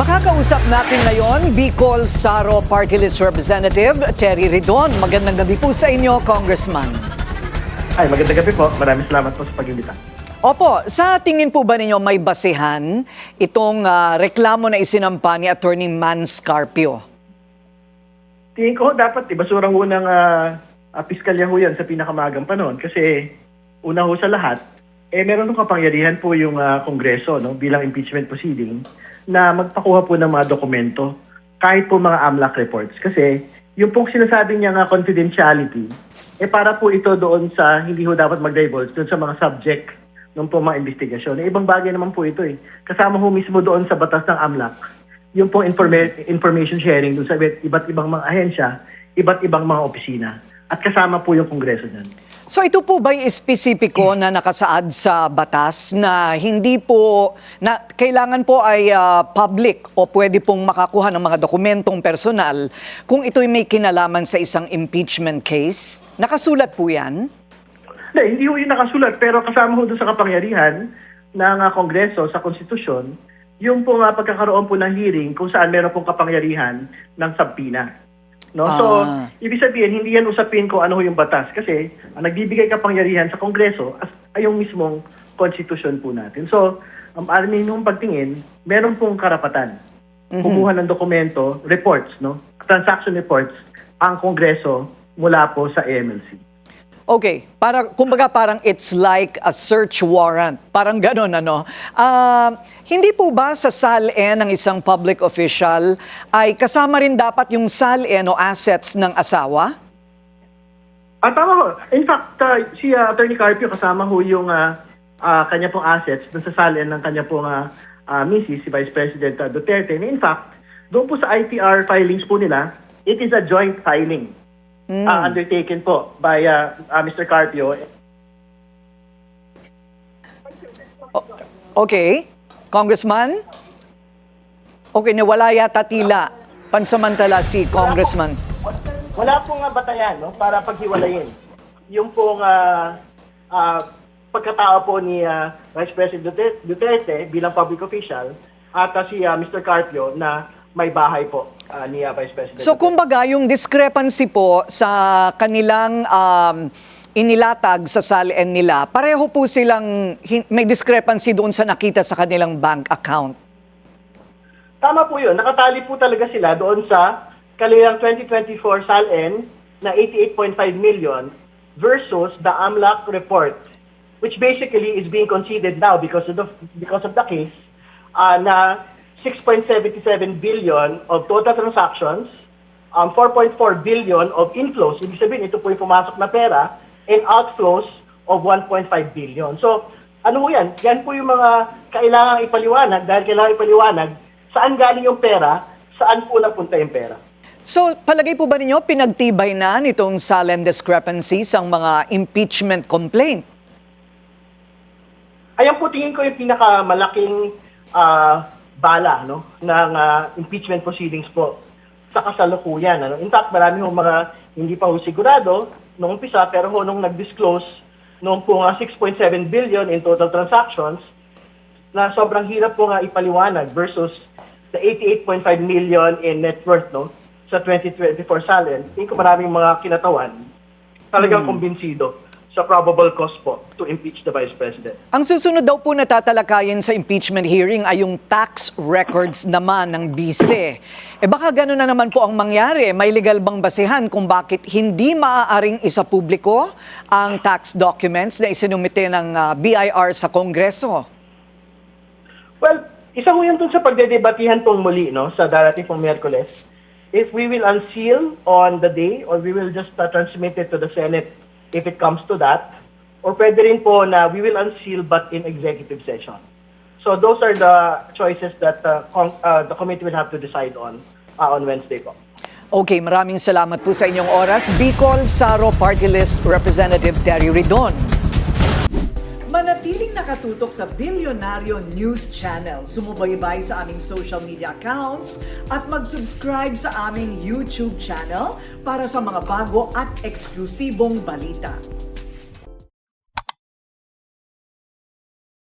Makakausap natin ngayon, Bicol Saro Party List Representative Terry Ridon. Magandang gabi po sa inyo, Congressman. Ay, magandang gabi po. Maraming salamat po sa pag-imbita. Opo, sa tingin po ba ninyo may basihan itong reklamo na isinampa ni Attorney Man Scarpio? Tingin ko dapat ibasura ho ng piskalya ho yan sa pinakamagang panahon kasi una ho sa lahat, meron ng kapangyarihan po yung Kongreso bilang impeachment proceeding na magpakuha po ng mga dokumento kahit po mga AMLAC reports. Kasi yung pong sinasabi niya nga confidentiality, para po ito doon sa hindi ho dapat mag-divulge doon sa mga subject ng po mga investigasyon. Ibang bagay naman po ito Kasama ho mismo doon sa batas ng AMLAC, yung pong information sharing doon sa iba't ibang mga ahensya, iba't ibang mga opisina. At kasama po yung Kongreso niyan. So ito po ba'y espesipiko na nakasaad sa batas na hindi po, na kailangan po ay public o pwede pong makakuha ng mga dokumentong personal kung ito'y may kinalaman sa isang impeachment case? Nakasulat po yan? Hindi ho yung nakasulat, pero kasama ho doon sa kapangyarihan ng Kongreso sa konstitusyon, yung pong pagkakaroon po ng hearing kung saan meron pong kapangyarihan ng subpoena. So, ibig sabihin, hindi yan usapin kung ano yung batas kasi ang nagbibigay kapangyarihan sa Kongreso ay yung mismong konstitusyon po natin. So, ang amin nung pagtingin, meron pong karapatan. Kumuha ng dokumento, reports, transaction reports, ang Kongreso mula po sa AMLC. Okay, kumbaga parang it's like a search warrant. Parang gano'n, ano? Hindi po ba sa SALN ng isang public official ay kasama rin dapat yung SALN o assets ng asawa? Tama ho. In fact, si Attorney Carpio kasama ho yung kanya pong assets dun sa SALN ng kanya pong Mrs. si Vice President Duterte. And in fact, doon po sa ITR filings po nila, it is a joint filing. Undertaken po by Mr. Carpio. Okay. Congressman? Okay, nawala yata tila. Pansamantala si Congressman. Wala pong batayan para paghiwalayin. Yung pong pagkatao po ni Vice President Duterte bilang public official at si Mr. Carpio na may bahay po ni Vice President. So kumbaga yung discrepancy po sa kanilang inilatag sa SALN nila, pareho po silang may discrepancy doon sa nakita sa kanilang bank account. Tama po yun. Nakatali po talaga sila doon sa kanilang 2024 SALN na 88.5 million versus the AMLAC report, which basically is being conceded now because of the case na 6.77 billion of total transactions, 4.4 billion of inflows. Ibig sabihin, ito po yung pumasok na pera, and outflows of 1.5 billion. So, ano yan? Yan po yung mga kailangang ipaliwanag, dahil kailangan ipaliwanag saan galing yung pera, saan po napunta yung pera. So, palagay po ba ninyo, pinagtibay na nitong SALN discrepancies ang mga impeachment complaint? Ayan po tingin ko yung pinakamalaking bala ng impeachment proceedings po sa kasalukuyan. In fact, marami hong mga hindi pa sigurado nung umpisa, pero nung nag-disclose nung po 6.7 billion in total transactions, na sobrang hirap po nga ipaliwanag versus the 88.5 million in net worth sa 2024 SALN. Tingin ko maraming mga kinatawan talagang kumbinsido sa probable cause po to impeach the Vice President. Ang susunod daw po na tatalakayin sa impeachment hearing ay yung tax records naman ng BICE. Baka gano'n na naman po ang mangyari. May legal bang basihan kung bakit hindi maaaring isapubliko ang tax documents na isinumite ng BIR sa Kongreso? Well, isa ho yan dun sa pagdedebatihan pong muli sa darating pong Miyerkules. If we will unseal on the day or we will just transmit it to the Senate if it comes to that, or pwede rin po na we will unseal but in executive session. So those are the choices that the committee will have to decide on Wednesday po. Okay, maraming salamat po sa inyong oras. Bicol Saro Party List Representative Terry Ridon. Manatiling nakatutok sa Bilyonaryo News Channel. Sumubaybay sa aming social media accounts at mag-subscribe sa aming YouTube channel para sa mga bago at eksklusibong balita.